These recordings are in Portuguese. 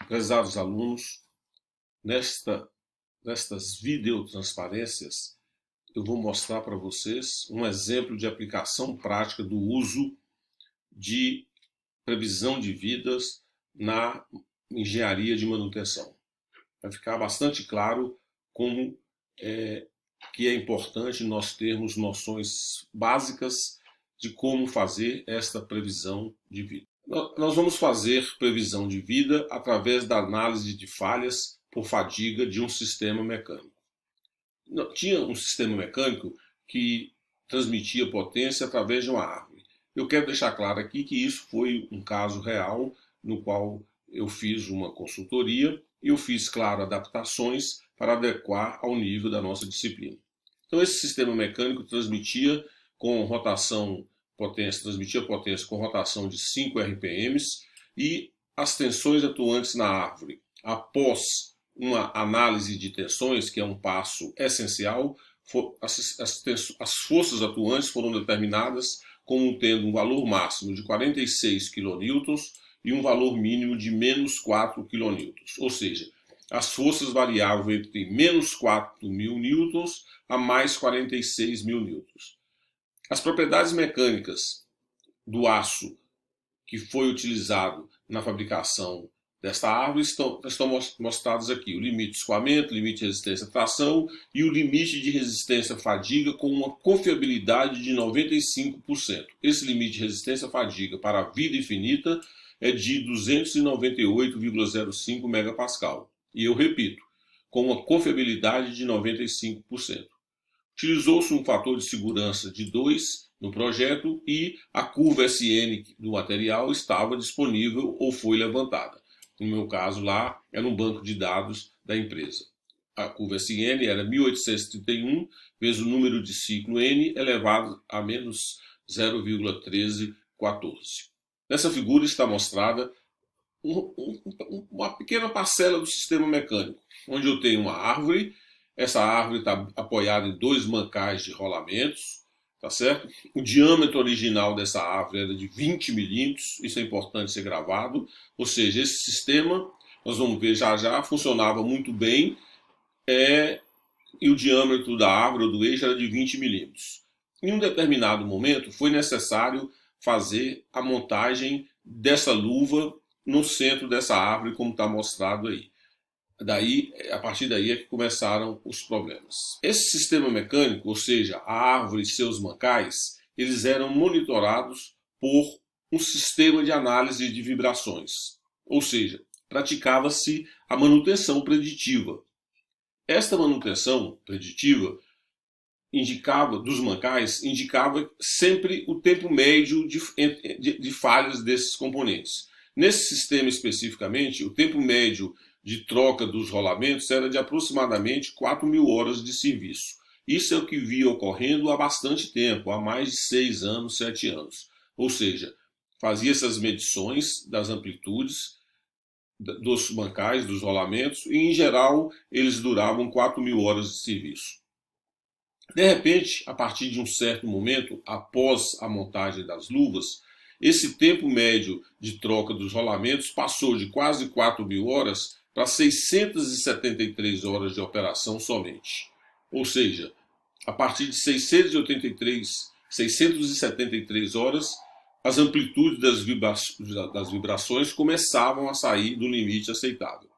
Prezados alunos, nestas videotransparências, eu vou mostrar para vocês um exemplo de aplicação prática do uso de previsão de vidas na engenharia de manutenção. Vai ficar bastante claro como que é importante nós termos noções básicas de como fazer esta previsão de vida. Nós vamos fazer previsão de vida através da análise de falhas por fadiga de um sistema mecânico. Tinha um sistema mecânico que transmitia potência através de uma árvore. Eu quero deixar claro aqui que isso foi um caso real no qual eu fiz uma consultoria e eu fiz, claro, adaptações para adequar ao nível da nossa disciplina. Então esse sistema mecânico transmitia potência com rotação de 5 RPM e as tensões atuantes na árvore, após uma análise de tensões, que é um passo essencial, as forças atuantes foram determinadas como tendo um valor máximo de 46 kN e um valor mínimo de menos 4 kN. Ou seja, as forças variavam entre menos 4.000 newtons a mais 46.000 newtons. As propriedades mecânicas do aço que foi utilizado na fabricação desta árvore estão mostradas aqui. O limite de escoamento, o limite de resistência à tração e o limite de resistência à fadiga com uma confiabilidade de 95%. Esse limite de resistência à fadiga para a vida infinita é de 298,05 MPa. E eu repito, com uma confiabilidade de 95%. Utilizou-se um fator de segurança de 2 no projeto e a curva SN do material estava disponível ou foi levantada. No meu caso lá, era um banco de dados da empresa. A curva SN era 1831 vezes o número de ciclo N elevado a menos 0,1314. Nessa figura está mostrada uma pequena parcela do sistema mecânico, onde eu tenho uma árvore. Essa árvore está apoiada em 2 mancais de rolamentos, tá certo? O diâmetro original dessa árvore era de 20 milímetros, isso é importante ser gravado. Ou seja, esse sistema, nós vamos ver já, funcionava muito bem, e o diâmetro da árvore ou do eixo era de 20 milímetros. Em um determinado momento, foi necessário fazer a montagem dessa luva no centro dessa árvore, como está mostrado aí. A partir daí é que começaram os problemas. Esse sistema mecânico, ou seja, a árvore e seus mancais, eles eram monitorados por um sistema de análise de vibrações. Ou seja, praticava-se a manutenção preditiva. Esta manutenção preditiva dos mancais indicava sempre o tempo médio de falhas desses componentes. Nesse sistema especificamente, o tempo médio de troca dos rolamentos era de aproximadamente 4.000 horas de serviço. Isso é o que via ocorrendo há bastante tempo, há mais de 6 anos, 7 anos. Ou seja, fazia essas medições das amplitudes dos mancais, dos rolamentos, e em geral eles duravam 4.000 horas de serviço. De repente, a partir de um certo momento, após a montagem das luvas, esse tempo médio de troca dos rolamentos passou de quase 4.000 horas para 673 horas de operação somente. Ou seja, a partir de 673 horas, as amplitudes das vibrações começavam a sair do limite aceitável.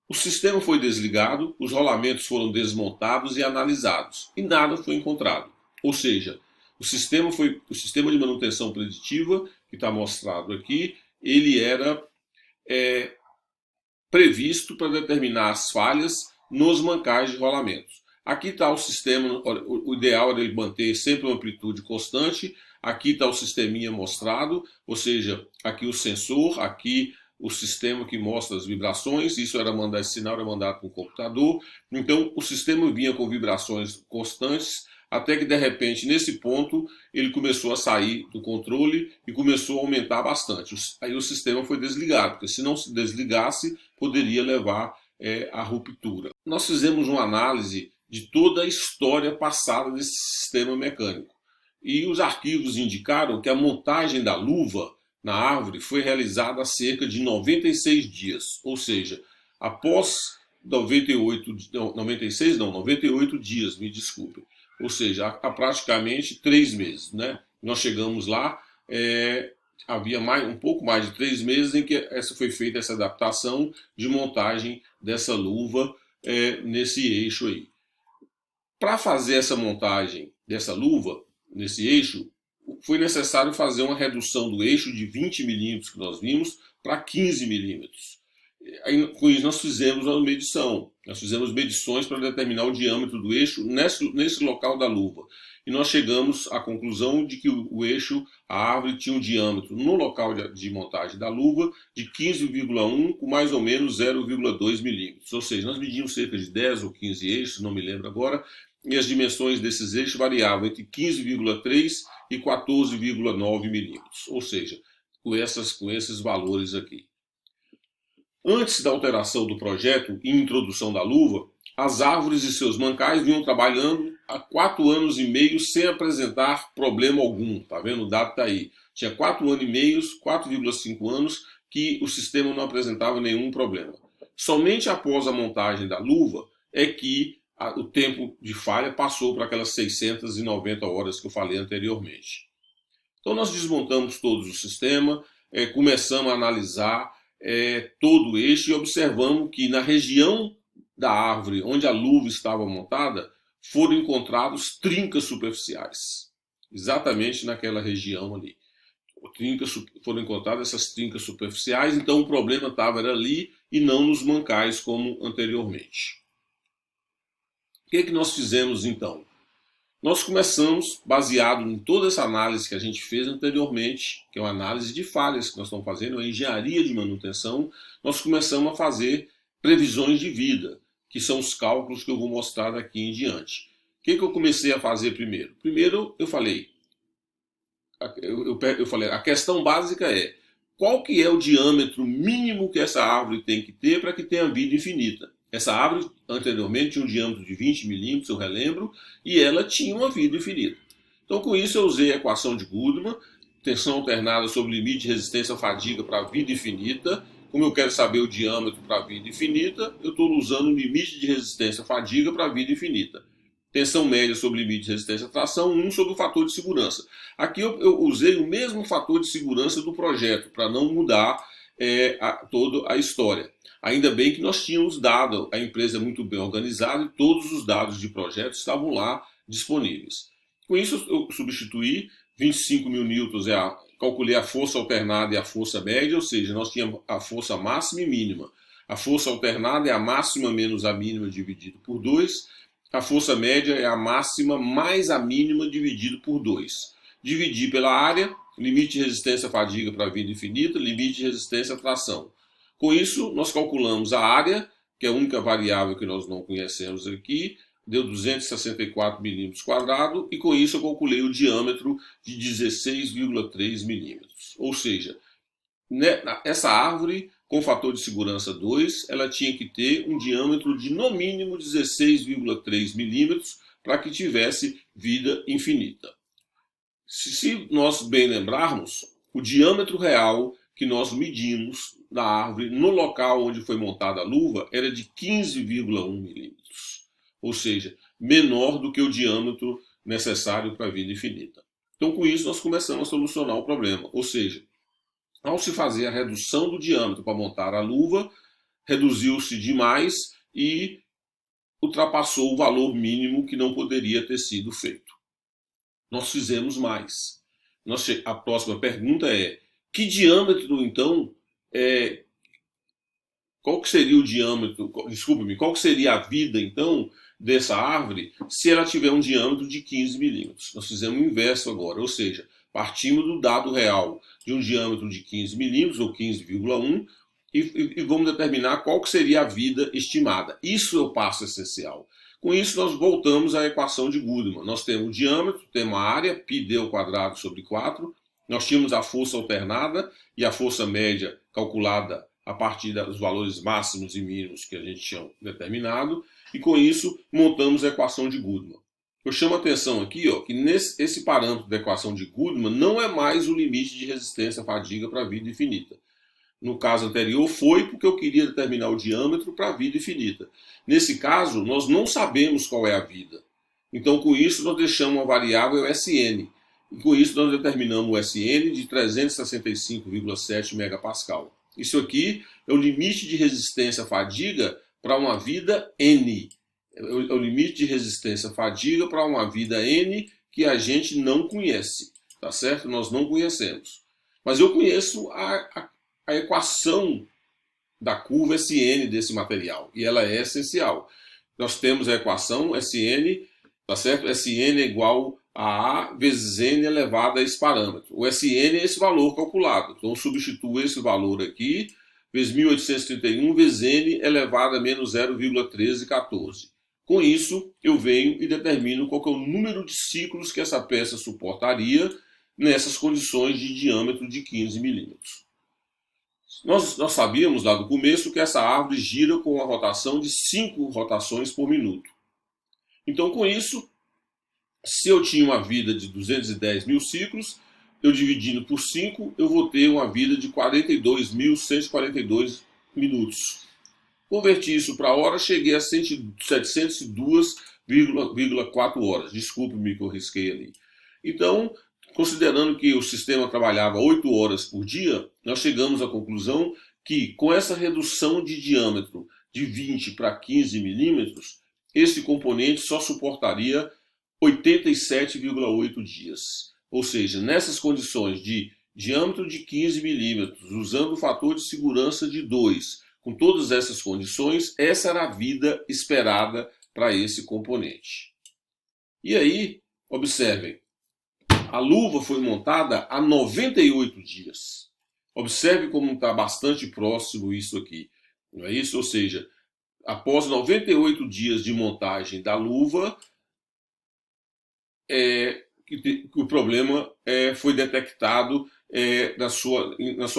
O sistema foi desligado, os rolamentos foram desmontados e analisados, e nada foi encontrado. Ou seja, o sistema de manutenção preditiva, que está mostrado aqui, ele era previsto para determinar as falhas nos mancais de rolamentos. Aqui está o sistema, o ideal era ele manter sempre uma amplitude constante. Aqui está o sisteminha mostrado, ou seja, aqui o sensor, aqui o sistema que mostra as vibrações. Esse sinal era mandado para o computador. Então o sistema vinha com vibrações constantes, até que de repente, nesse ponto, ele começou a sair do controle e começou a aumentar bastante. Aí o sistema foi desligado, porque se não se desligasse, poderia levar à ruptura. Nós fizemos uma análise de toda a história passada desse sistema mecânico. E os arquivos indicaram que a montagem da luva na árvore foi realizada há cerca de 96 dias, ou seja, após 98 dias, me desculpe, ou seja, há praticamente 3 meses, né? Nós chegamos lá, havia um pouco mais de 3 meses em que foi feita essa adaptação de montagem dessa luva nesse eixo aí. Para fazer essa montagem dessa luva, nesse eixo, foi necessário fazer uma redução do eixo de 20 milímetros que nós vimos para 15 milímetros. Com isso nós fizemos uma medição, nós fizemos medições para determinar o diâmetro do eixo nesse local da luva. E nós chegamos à conclusão de que o eixo, a árvore, tinha um diâmetro no local de montagem da luva de 15,1 com mais ou menos 0,2 milímetros. Ou seja, nós medimos cerca de 10 ou 15 eixos, não me lembro agora, e as dimensões desses eixos variavam entre 15,3 e 14,9 milímetros. Ou seja, com esses valores aqui. Antes da alteração do projeto e introdução da luva, as árvores e seus mancais vinham trabalhando há 4 anos e meio sem apresentar problema algum. Tá vendo? O dado está aí. Tinha 4 anos e meio, 4,5 anos, que o sistema não apresentava nenhum problema. Somente após a montagem da luva é que o tempo de falha passou para aquelas 690 horas que eu falei anteriormente. Então nós desmontamos todo o sistema, começamos a analisar todo o eixo e observamos que na região da árvore onde a luva estava montada foram encontrados trincas superficiais, exatamente naquela região ali. Foram encontradas essas trincas superficiais, então o problema estava ali e não nos mancais como anteriormente. O que nós fizemos então? Nós começamos, baseado em toda essa análise que a gente fez anteriormente, que é uma análise de falhas que nós estamos fazendo, uma engenharia de manutenção, nós começamos a fazer previsões de vida, que são os cálculos que eu vou mostrar daqui em diante. O que eu comecei a fazer primeiro? Primeiro eu falei, a questão básica é, qual que é o diâmetro mínimo que essa árvore tem que ter para que tenha vida infinita? Essa árvore, anteriormente, tinha um diâmetro de 20 milímetros, eu relembro, e ela tinha uma vida infinita. Então, com isso, eu usei a equação de Goodman, tensão alternada sobre limite de resistência à fadiga para a vida infinita. Como eu quero saber o diâmetro para a vida infinita, eu estou usando o limite de resistência à fadiga para a vida infinita. Tensão média sobre limite de resistência à tração, 1 sobre o fator de segurança. Aqui eu usei o mesmo fator de segurança do projeto, para não mudar toda a história. Ainda bem que nós tínhamos dado, a empresa é muito bem organizada e todos os dados de projeto estavam lá disponíveis. Com isso eu substituí 25 mil newtons, calculei a força alternada e a força média, ou seja, nós tínhamos a força máxima e mínima. A força alternada é a máxima menos a mínima dividido por 2, a força média é a máxima mais a mínima dividido por 2. Dividi pela área, limite de resistência à fadiga para a vida infinita, limite de resistência à tração. Com isso, nós calculamos a área, que é a única variável que nós não conhecemos aqui, deu 264 milímetros quadrados, e com isso eu calculei o diâmetro de 16,3 milímetros. Ou seja, essa árvore, com fator de segurança 2, ela tinha que ter um diâmetro de no mínimo 16,3 milímetros para que tivesse vida infinita. Se nós bem lembrarmos, o diâmetro real que nós medimos da árvore no local onde foi montada a luva era de 15,1 milímetros, ou seja, menor do que o diâmetro necessário para a vida infinita. Então, com isso, nós começamos a solucionar o problema, ou seja, ao se fazer a redução do diâmetro para montar a luva, reduziu-se demais e ultrapassou o valor mínimo que não poderia ter sido feito. Nós fizemos mais. A próxima pergunta é, que diâmetro, então, qual que seria o diâmetro, desculpe-me, qual que seria a vida, então, dessa árvore se ela tiver um diâmetro de 15 milímetros? Nós fizemos o inverso agora, ou seja, partimos do dado real de um diâmetro de 15 milímetros, ou 15,1, e vamos determinar qual que seria a vida estimada. Isso é o passo essencial. Com isso, nós voltamos à equação de Goodman. Nós temos o diâmetro, temos a área, πd ao quadrado sobre 4, nós tínhamos a força alternada e a força média calculada a partir dos valores máximos e mínimos que a gente tinha determinado, e com isso montamos a equação de Goodman. Eu chamo a atenção aqui, ó, que esse parâmetro da equação de Goodman não é mais o limite de resistência à fadiga para a vida infinita. No caso anterior foi porque eu queria determinar o diâmetro para a vida infinita. Nesse caso, nós não sabemos qual é a vida. Então, com isso, nós deixamos uma variável Sn. E com isso, nós determinamos o Sn de 365,7 megapascal. Isso aqui é o limite de resistência à fadiga para uma vida N. É o limite de resistência à fadiga para uma vida N que a gente não conhece. Tá certo? Nós não conhecemos. Mas eu conheço a equação da curva Sn desse material. E ela é essencial. Nós temos a equação Sn, tá certo? Sn é igual a vezes n elevado a esse parâmetro. O Sn é esse valor calculado. Então, eu substituo esse valor aqui, vezes 1831, vezes n elevado a menos 0,1314. Com isso, eu venho e determino qual que é o número de ciclos que essa peça suportaria nessas condições de diâmetro de 15 milímetros. Nós sabíamos lá do começo que essa árvore gira com uma rotação de 5 rotações por minuto. Então, com isso, se eu tinha uma vida de 210 mil ciclos, eu dividindo por 5, eu vou ter uma vida de 42.142 minutos. Converti isso para hora, cheguei a 702,4 horas. Desculpe-me que eu risquei ali. Então, considerando que o sistema trabalhava 8 horas por dia, nós chegamos à conclusão que, com essa redução de diâmetro de 20 para 15 milímetros, esse componente só suportaria 87,8 dias. Ou seja, nessas condições de diâmetro de 15 milímetros, usando o fator de segurança de 2, com todas essas condições, essa era a vida esperada para esse componente. E aí, observem, a luva foi montada há 98 dias. Observe como está bastante próximo isso aqui. Não é isso? Ou seja, após 98 dias de montagem da luva, que o problema foi detectado na sua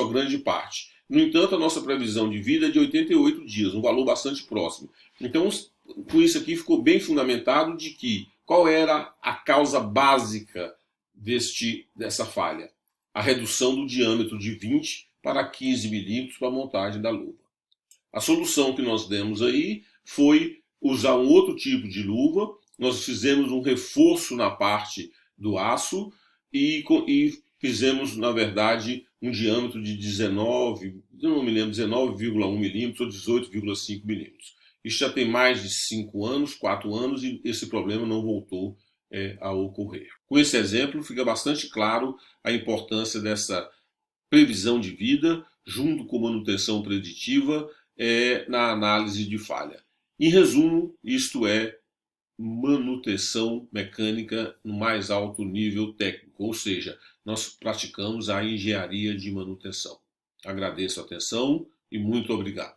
grande parte. No entanto, a nossa previsão de vida é de 88 dias, um valor bastante próximo. Então, com isso aqui ficou bem fundamentado de que qual era a causa básica dessa falha? A redução do diâmetro de 20 para 15 milímetros para a montagem da luva. A solução que nós demos aí foi usar um outro tipo de luva. Nós fizemos um reforço na parte do aço e fizemos, na verdade, um diâmetro de 19,1 milímetros ou 18,5 milímetros. Isso já tem mais de 5 anos, 4 anos, e esse problema não voltou a ocorrer. Com esse exemplo, fica bastante claro a importância dessa previsão de vida, junto com manutenção preditiva, na análise de falha. Em resumo, isto é manutenção mecânica no mais alto nível técnico, ou seja, nós praticamos a engenharia de manutenção. Agradeço a atenção e muito obrigado.